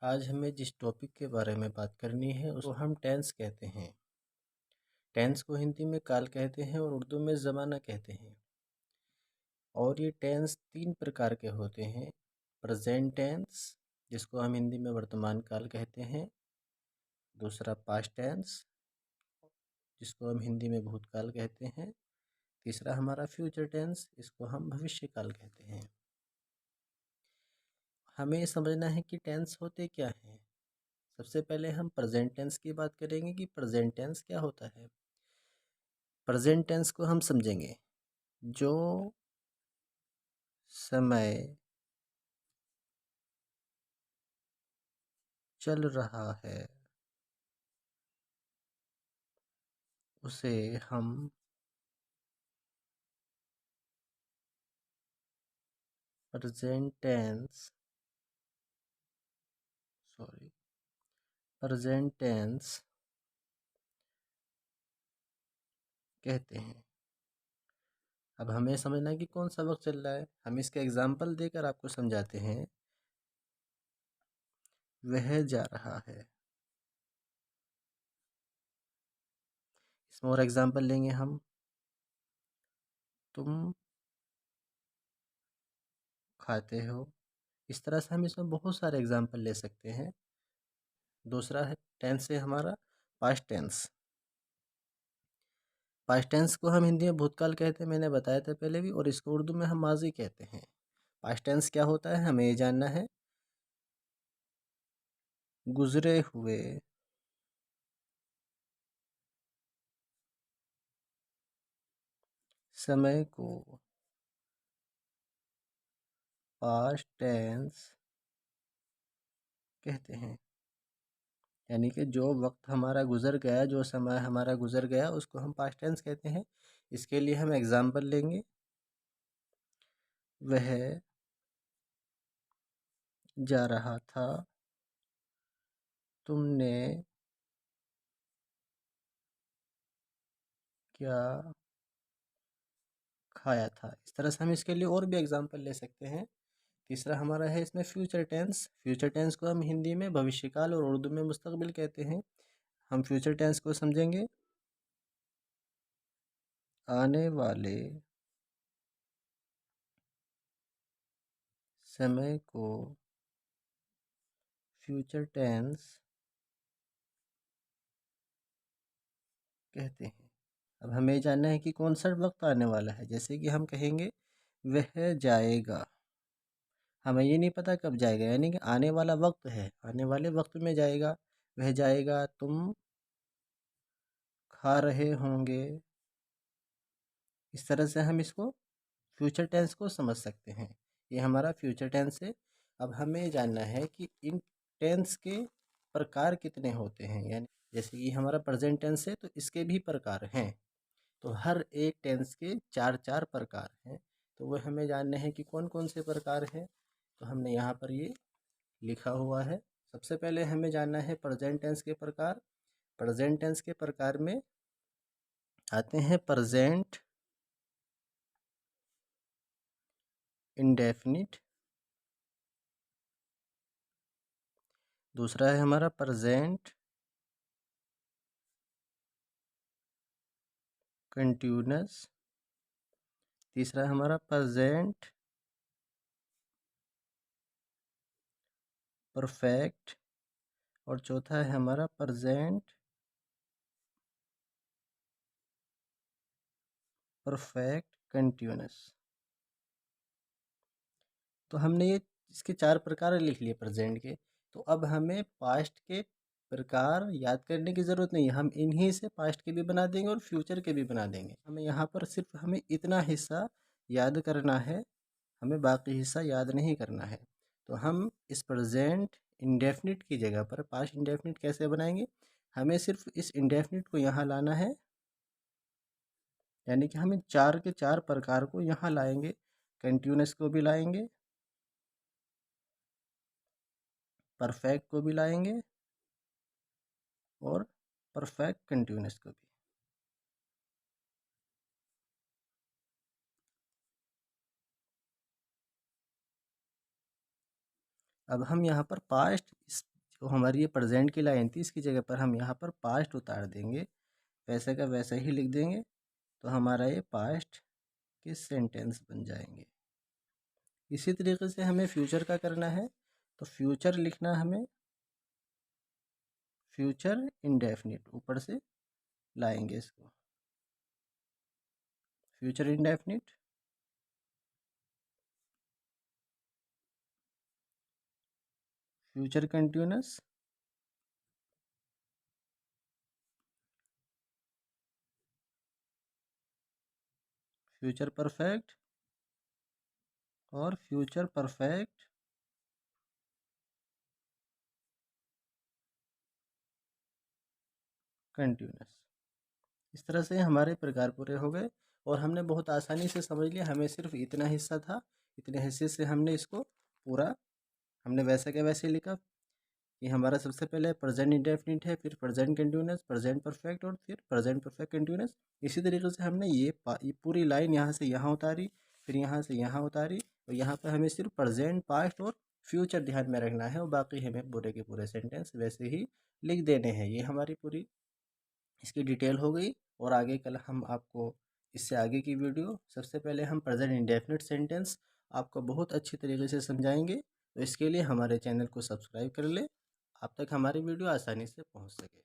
आज हमें जिस टॉपिक के बारे में बात करनी है उसको हम टेंस कहते हैं। टेंस को हिंदी में काल कहते हैं और उर्दू में ज़माना कहते हैं। और ये टेंस 3 प्रकार के होते हैं। प्रेजेंट टेंस, जिसको हम हिंदी में वर्तमान काल कहते हैं। दूसरा पास्ट टेंस, जिसको हम हिंदी में भूतकाल कहते हैं। तीसरा हमारा फ्यूचर टेंस, इसको हम भविष्य काल कहते हैं। हमें समझना है कि टेंस होते क्या हैं। सबसे पहले हम प्रेजेंट टेंस की बात करेंगे कि प्रेजेंट टेंस क्या होता है। प्रेजेंट टेंस को हम समझेंगे जो समय चल रहा है उसे हम प्रेजेंट टेंस प्रेजेंट टेंस कहते हैं। अब हमें समझना है कि कौन सा वक्त चल रहा है। हम इसके एग्जाम्पल देकर आपको समझाते हैं। वह जा रहा है, इसमें और एग्जाम्पल लेंगे हम। तुम खाते हो। इस तरह से हम इसमें बहुत सारे एग्जाम्पल ले सकते हैं। दूसरा है टेंस है हमारा पास्ट टेंस। पास्ट टेंस को हम हिंदी में भूतकाल कहते हैं, मैंने बताया था पहले भी, और इसको उर्दू में हम माजी कहते हैं। पास्ट टेंस क्या होता है हमें ये जानना है। गुजरे हुए समय को पास्ट टेंस कहते हैं। यानी कि जो वक्त हमारा गुजर गया, जो समय हमारा गुजर गया, उसको हम पास्ट टेंस कहते हैं। इसके लिए हम एग्जाम्पल लेंगे। वह जा रहा था, तुमने क्या खाया था। इस तरह से हम इसके लिए और भी एग्जाम्पल ले सकते हैं। तीसरा हमारा है इसमें फ्यूचर टेंस। फ्यूचर टेंस को हम हिंदी में भविष्यकाल और उर्दू में मुस्तकबिल कहते हैं। हम फ्यूचर टेंस को समझेंगे। आने वाले समय को फ्यूचर टेंस कहते हैं। अब हमें जानना है कि कौन सा वक्त आने वाला है। जैसे कि हम कहेंगे वह जाएगा, हमें ये नहीं पता कब जाएगा, यानी कि आने वाला वक्त है, आने वाले वक्त में जाएगा। वह जाएगा, तुम खा रहे होंगे। इस तरह से हम इसको फ्यूचर टेंस को समझ सकते हैं। ये हमारा फ्यूचर टेंस है। अब हमें जानना है कि इन टेंस के प्रकार कितने होते हैं। यानी जैसे कि हमारा प्रेजेंट टेंस है तो इसके भी प्रकार हैं। तो हर एक टेंस के 4 प्रकार हैं। तो वह हमें जानने हैं कि कौन कौन से प्रकार हैं। तो हमने यहाँ पर ये लिखा हुआ है। सबसे पहले हमें जानना है प्रेजेंट टेंस के प्रकार। प्रेजेंट टेंस के प्रकार में आते हैं प्रेजेंट इंडेफिनिट, दूसरा है हमारा प्रेजेंट कंटिन्यूअस, तीसरा है हमारा प्रेजेंट परफेक्ट, और चौथा है हमारा प्रेजेंट परफेक्ट कंटिन्यूअस। तो हमने ये इसके 4 प्रकार लिख लिए प्रेजेंट के। तो अब हमें पास्ट के प्रकार याद करने की ज़रूरत नहीं है। हम इन्हीं से पास्ट के भी बना देंगे और फ्यूचर के भी बना देंगे। हमें यहाँ पर सिर्फ हमें इतना हिस्सा याद करना है, हमें बाकी हिस्सा याद नहीं करना है। तो हम इस प्रेजेंट इंडेफिनिट की जगह पर पास्ट इंडेफिनिट कैसे बनाएंगे। हमें सिर्फ इस इंडेफिनिट को यहाँ लाना है, यानी कि हम इन 4 के 4 प्रकार को यहाँ लाएंगे। कंटिन्यूअस को भी लाएंगे, परफेक्ट को भी लाएंगे, और परफेक्ट कंटिन्यूअस को भी। अब हम यहाँ पर पास्ट, इस जो हमारी ये प्रेजेंट की लाइन थी इसकी जगह पर हम यहाँ पर पास्ट उतार देंगे, वैसे का वैसा ही लिख देंगे, तो हमारा ये पास्ट के सेंटेंस बन जाएंगे। इसी तरीके से हमें फ्यूचर का करना है, तो फ्यूचर लिखना हमें फ्यूचर इंडेफिनिट, ऊपर से लाएंगे इसको, future indefinite, future continuous, future perfect और फ्यूचर परफेक्ट कंटिन्यूअस। इस तरह से हमारे प्रकार पूरे हो गए और हमने बहुत आसानी से समझ लिया। हमें सिर्फ इतना हिस्सा था, इतने हिस्से से हमने इसको पूरा, हमने वैसे के वैसे लिखा। ये हमारा सबसे पहले प्रेजेंट इंडेफिनिट है, फिर प्रेजेंट कंटिन्यूअस, प्रेजेंट परफेक्ट और फिर प्रेजेंट परफेक्ट कंटिन्यूअस। इसी तरीके से हमने ये पूरी लाइन यहाँ से यहाँ उतारी, फिर यहाँ से यहाँ उतारी, और यहाँ पर हमें सिर्फ प्रेजेंट, पास्ट और फ्यूचर ध्यान में रखना है, और बाकी हमें पूरे के पूरे सेंटेंस वैसे ही लिख देने हैं। ये हमारी पूरी इसकी डिटेल हो गई। और आगे कल हम आपको इससे आगे की वीडियो, सबसे पहले हम प्रेजेंट इंडेफिनिट सेंटेंस आपको बहुत अच्छी तरीके से समझाएंगे। तो इसके लिए हमारे चैनल को सब्सक्राइब कर ले, आप तक हमारी वीडियो आसानी से पहुंच सके।